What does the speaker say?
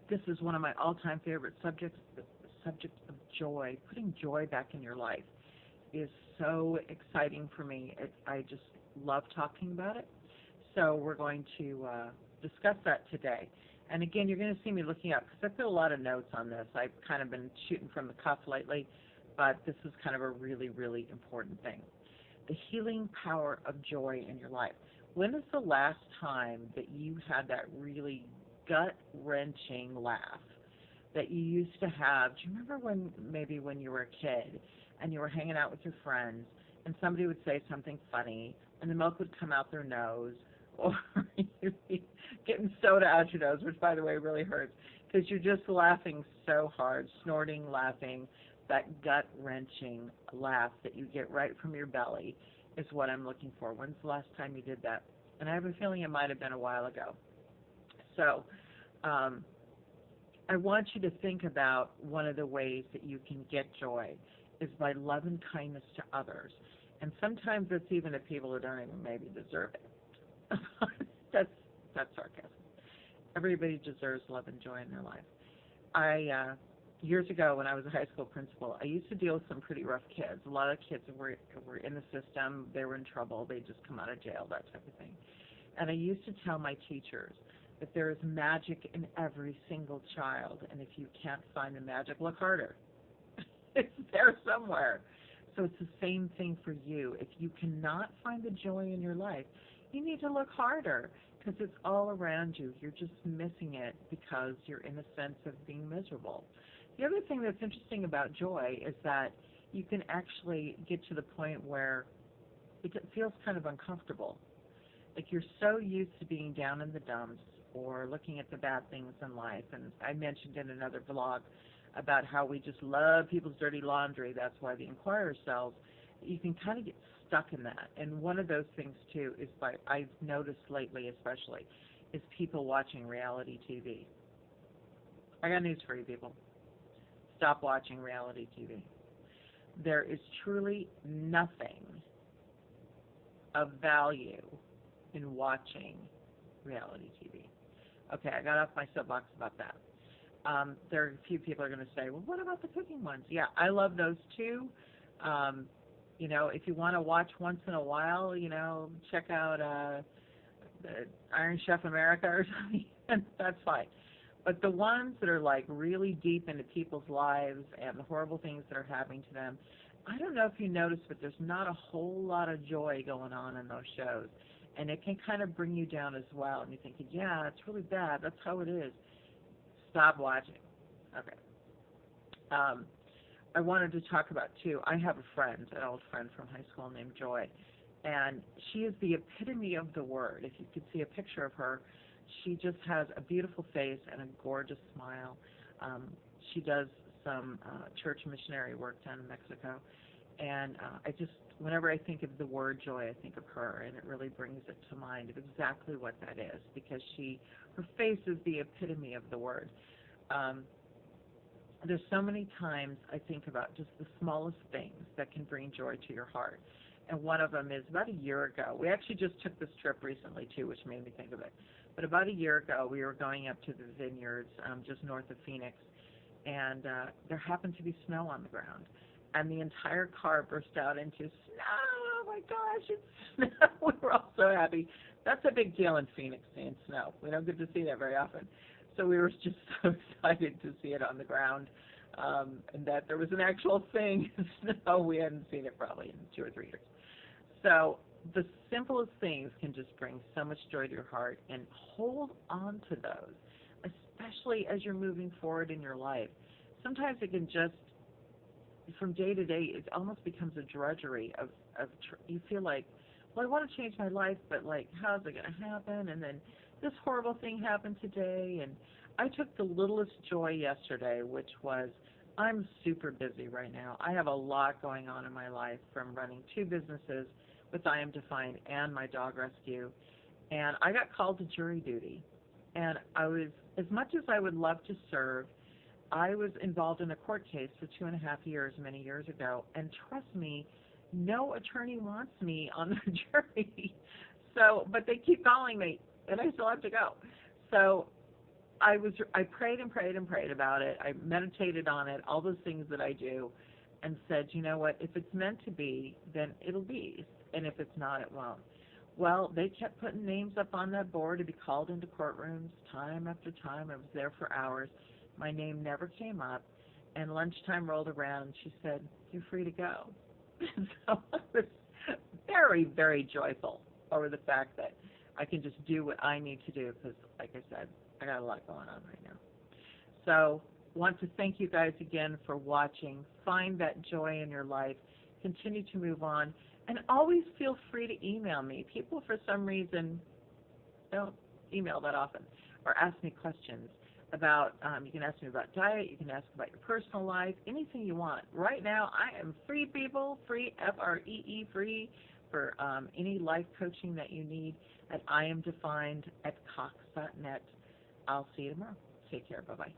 This is one of my all-time favorite subjects, the subject of joy. Putting joy back in your life is so exciting for me. I just love talking about it. So we're going to discuss that today. And again, you're going to see me looking up because I put a lot of notes on this. I've kind of been shooting from the cuff lately, but this is kind of a really, really important thing. The healing power of joy in your life. When is the last time that you had that really gut-wrenching laugh that you used to have? Do you remember when maybe when you were a kid and you were hanging out with your friends and somebody would say something funny and the milk would come out their nose, or you'd be getting soda out your nose, which by the way really hurts because you're just laughing so hard, snorting, laughing. That gut-wrenching laugh that you get right from your belly is what I'm looking for. When's the last time you did that? And I have a feeling it might have been a while ago. So I want you to think about one of the ways that you can get joy is by love and kindness to others. And sometimes it's even to people who don't even maybe deserve it. that's sarcasm. Everybody deserves love and joy in their life. Years ago when I was a high school principal, I used to deal with some pretty rough kids. A lot of kids were in the system, they were in trouble, they just come out of jail, that type of thing. And I used to tell my teachers that there is magic in every single child, and if you can't find the magic, look harder. It's there somewhere. So it's the same thing for you. If you cannot find the joy in your life, you need to look harder because it's all around you. You're just missing it because you're in a sense of being miserable. The other thing that's interesting about joy is that you can actually get to the point where it feels kind of uncomfortable. Like you're so used to being down in the dumps or looking at the bad things in life. And I mentioned in another vlog about how we just love people's dirty laundry. That's why the Inquirer sells. You can kind of get stuck in that. And one of those things, too, is I've noticed lately especially, is people watching reality TV. I got news for you, people. Stop watching reality TV. There is truly nothing of value in watching reality TV. Okay, I got off my soapbox about that. There are a few people are going to say, well, what about the cooking ones? Yeah, I love those too. If you want to watch once in a while, check out the Iron Chef America or something. That's fine. But the ones that are like really deep into people's lives and the horrible things that are happening to them, I don't know if you noticed, but there's not a whole lot of joy going on in those shows. And it can kind of bring you down as well. And you're thinking, yeah, it's really bad. That's how it is. Stop watching. Okay. I wanted to talk about, too, I have a friend, an old friend from high school named Joy. And she is the epitome of the word. If you could see a picture of her, she just has a beautiful face and a gorgeous smile. She does some church missionary work down in Mexico. And whenever I think of the word joy, I think of her, and it really brings it to mind of exactly what that is, because her face is the epitome of the word. There's so many times I think about just the smallest things that can bring joy to your heart. And one of them is about a year ago. We actually just took this trip recently, too, which made me think of it. But about a year ago, we were going up to the vineyards just north of Phoenix, and there happened to be snow on the ground. And the entire car burst out into snow. Oh, my gosh, it's snow. We were all so happy. That's a big deal in Phoenix, seeing snow. We don't get to see that very often. So we were just so excited to see it on the ground, and that there was an actual thing, snow. We hadn't seen it probably in 2 or 3 years. So the simplest things can just bring so much joy to your heart, and hold on to those, especially as you're moving forward in your life. Sometimes it can just, from day to day, it almost becomes a drudgery of you feel like, well, I want to change my life, but like, how's it going to happen? And then this horrible thing happened today. And I took the littlest joy yesterday, which was, I'm super busy right now. I have a lot going on in my life, from running 2 businesses with I Am Defined and my dog rescue. And I got called to jury duty. And I was, as much as I would love to serve, I was involved in a court case for 2.5 years, many years ago. And trust me, no attorney wants me on the jury. So, but they keep calling me, and I still have to go. So I prayed and prayed and prayed about it. I meditated on it, all those things that I do, and said, you know what, if it's meant to be, then it'll be, and if it's not, it won't. Well, they kept putting names up on that board to be called into courtrooms time after time. I was there for hours. My name never came up, and lunchtime rolled around, and she said, you're free to go. So I was very, very joyful over the fact that I can just do what I need to do because, like I said, I got a lot going on right now. So want to thank you guys again for watching. Find that joy in your life. Continue to move on. And always feel free to email me. People, for some reason, don't email that often or ask me questions about, you can ask me about diet, you can ask about your personal life, anything you want. Right now, I am free, people, free, F-R-E-E, free, for any life coaching that you need at IamDefined at Cox.net. I'll see you tomorrow. Take care. Bye-bye.